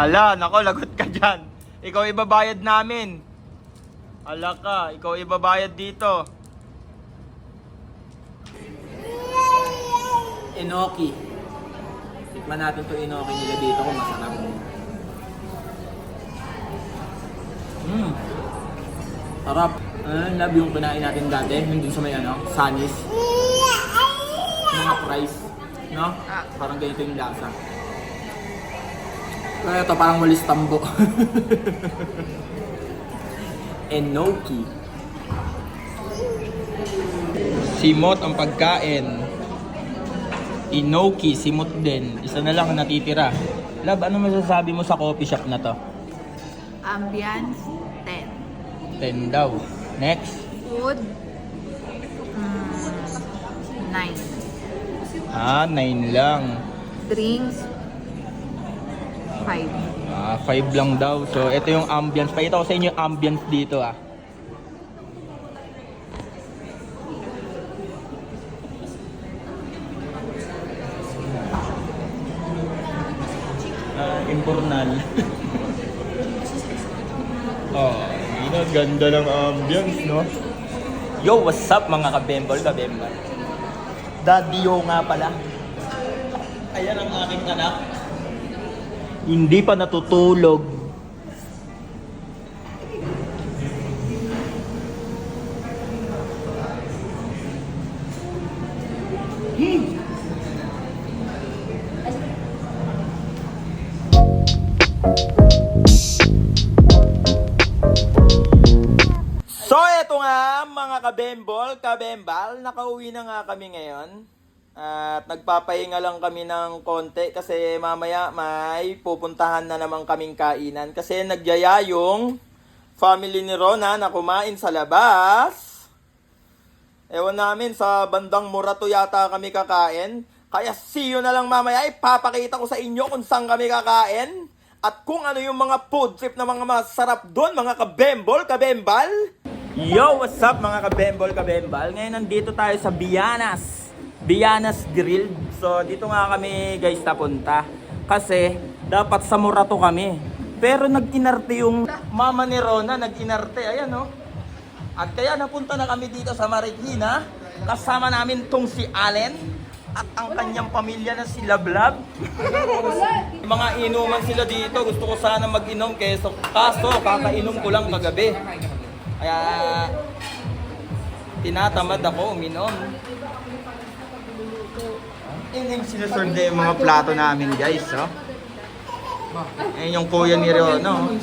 Ala, nako, lagot ka dyan. Ikaw ibabayad namin. Ala ka, ikaw ibabayad dito. Enoki. Tikman natin to enoki nila dito kung masarap. Sarap. Love yung kinain natin dati. Yung dun sa may Sunny's. Mga fries. No? Parang ganito yung lasa. Kaya ito parang walis tambo. Enoki. Simot ang pagkain. Enoki, simot din. Isa na lang ang natitira. Love, ano masasabi mo sa coffee shop na to? Ambience, 10. 10 daw. Next. Food, 9. 9 lang. Drinks, 5. 5 lang daw. So, ito yung ambience. Pakita ko sa inyo yung ambience dito Informal. Ganda ng ambience, no? Yo, what's up mga kabembol, kabembol? Daddy Yo nga pala. Ayan ang aking anak. Hindi pa natutulog. So eto nga mga kabembol, kabembal, nakauwi na nga kami ngayon. At nagpapahinga lang kami ng konti kasi mamaya may pupuntahan na naman kaming kainan. Kasi nagyaya yung family ni Rona na kumain sa labas. Ewan namin, sa bandang Murato yata kami kakain. Kaya see you na lang mamaya, ipapakita ko sa inyo kung saan kami kakain. At kung ano yung mga food trip na mga masarap doon, mga kabembol, kabembal. Yo, what's up mga kabembol, kabembal? Ngayon nandito tayo sa Vianas Grill. So dito nga kami guys napunta. Kasi dapat sa Murato kami. Pero nag-inarte yung mama ni Rona, nag-inarte. Ayan no. At kaya napunta na kami dito sa Marikina. Kasama namin tong si Allen. At ang kanyang pamilya na si Lablab. Mga inuman sila dito. Gusto ko sana mag-inom kaso kakainom ko lang kagabi. Kaya tinatamad ako uminom. Yung sinuserve na yung mga plato namin guys. Oh. Ayun yung kuya ni Rona. Oh.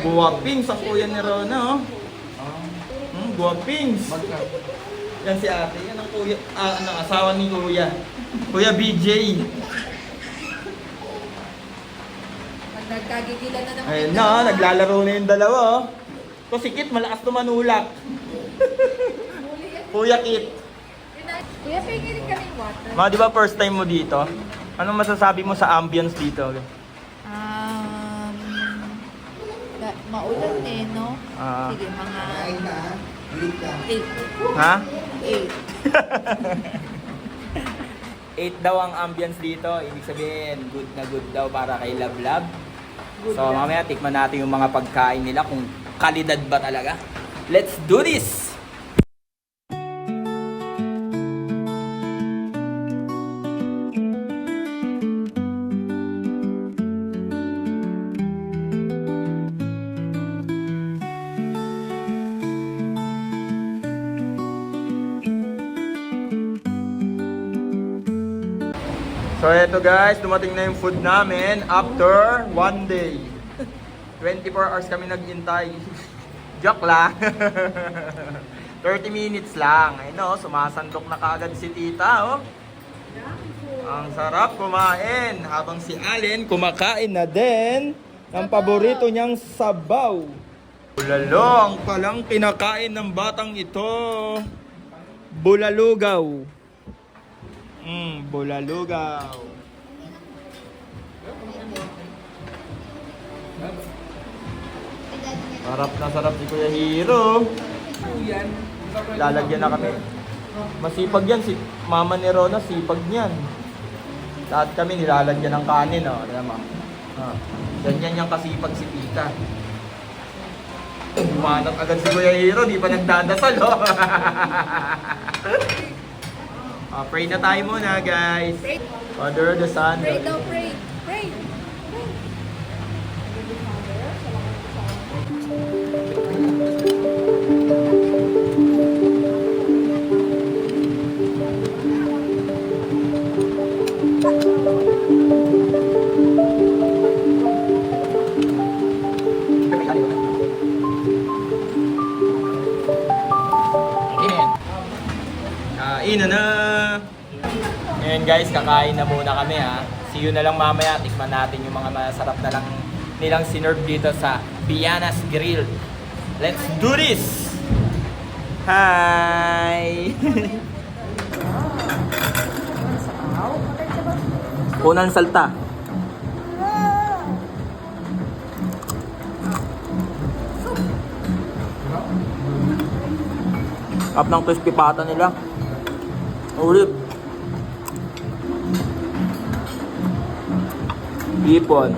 Guwapings ang kuya ni Rona. Oh. Guwapings. Yan si ate. Yan ang kuya. Asawa ni kuya. Kuya BJ. Nagkagigilan na naman. Ayun na, naglalaro na yung dalawa. Oh. So si Kit malakas tumanulak. Kuya Kit. Kuya, pwede rin kaming water. Ma, di ba first time mo dito? Anong masasabi mo sa ambience dito? Maulan no? Sige, mga 8. Ha? 8. 8 daw ang ambience dito. Ibig sabihin, good na good daw para kay Lablab. So mamaya tikman natin yung mga pagkain nila kung kalidad ba talaga. Let's do this! So eto guys, dumating na yung food namin after 1 day. 24 hours kami naghintay. Joke lang. 30 minutes lang. Ayun, sumasandok na kaagad si tita. Oh. Ang sarap kumain. Habang si Allen kumakain na din ng paborito niyang sabaw. Bulalo ang palang kinakain ng batang ito. Bulalugaw. Bulalugaw. Sarap na sarap si Kuya Hiro. Lalagyan na kami. Masipag yan si Mama ni Rona, sipag niyan. Lahat kami nilalagyan ng kanin, oh. Alam mo. Ganyan yung kasipag si tita. Bumanat agad si Kuya Hiro, di pa nagdadasal, oh. Pray na tayo muna, guys. Pray. Father, the Son, Pray daw, pray. Pray. Kain na. Ngayon guys, kakain na muna kami ha. See you na lang mamaya. Tikman natin yung mga masarap na lang nilang sinerve dito sa Vianas Grill. Let's do this! Hi! Unang salta. Up ng crispy pata nila. Ulit. Hipon.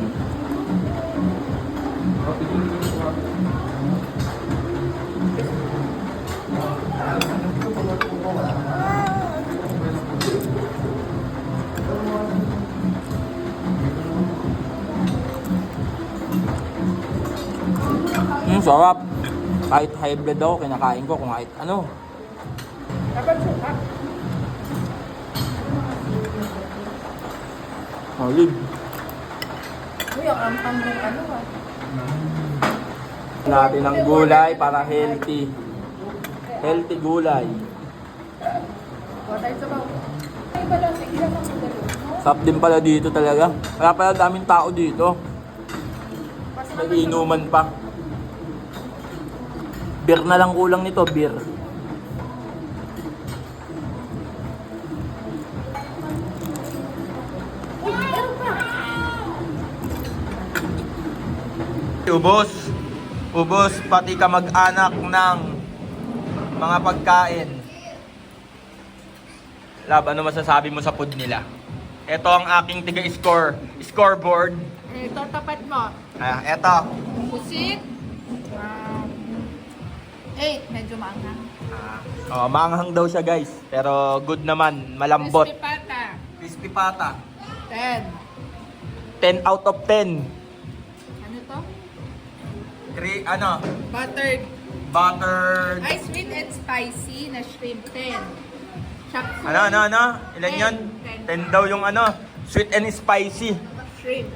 Sarap. Kahit hybrid ako, kinakain ko kung kahit ano. Olive. Uy, ang amtang ng ano ah. Natin ng gulay para healthy. Healthy gulay. Watay sa baw. Ay, ba lang, sige lang ang Sarap din pala dito talaga. Kaya pala daming tao dito. May inuman pa. Beer na lang kulang nito, beer. Ubos. Ubos pati kamag-anak ng mga pagkain. Lab, ano masasabi mo sa food nila? Ito ang aking scoreboard. Ito, tapat mo. Ito. Pusit. 8, medyo maanghang. Maanghang daw siya guys. Pero good naman, malambot. Crispy pata. Crispy pata. 10. 10 out of 10. Ano to? Buttered. Ay, sweet and spicy na shrimp. 10. Chop suey. Ilan yun? 10 daw yung sweet and spicy. Shrimp.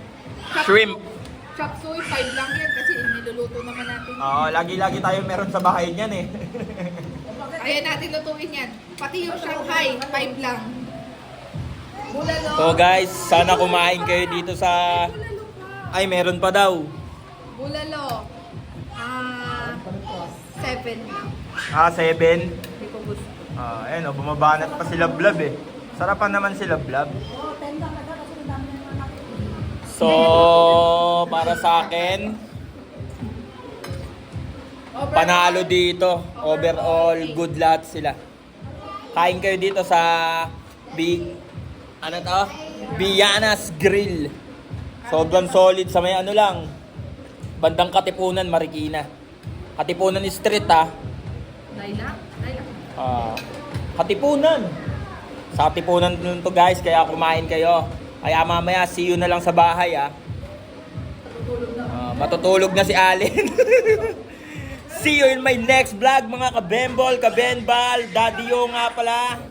Shrimp. Chop suey, 5 lang yan kasi niluluto naman natin. Lagi-lagi tayo meron sa bahay niyan eh. Kaya natin lutuin yan. Pati yung Shanghai, 5 lang. Bulalo. So guys, sana kumain kayo dito sa... Bulalo pa. Ay, meron pa daw. Bulalo. 7 lang. 7. Hindi ko gusto. Ayun bumabanat pa sila Blab eh. Sarapan naman sila Blab. So, para sa akin, panalo dito. Overall, good lahat sila. Kain kayo dito sa Vianas Grill. Sobrang solid sa may lang. Bandang Katipunan, Marikina. Katipunan Street Lilac? Katipunan. Sa Katipunan nun to guys, kaya kumain kayo. Kaya mamaya, see you na lang sa bahay matutulog na si Allen. See you in my next vlog mga kabembol, kabenbal, Daddy Yo nga pala.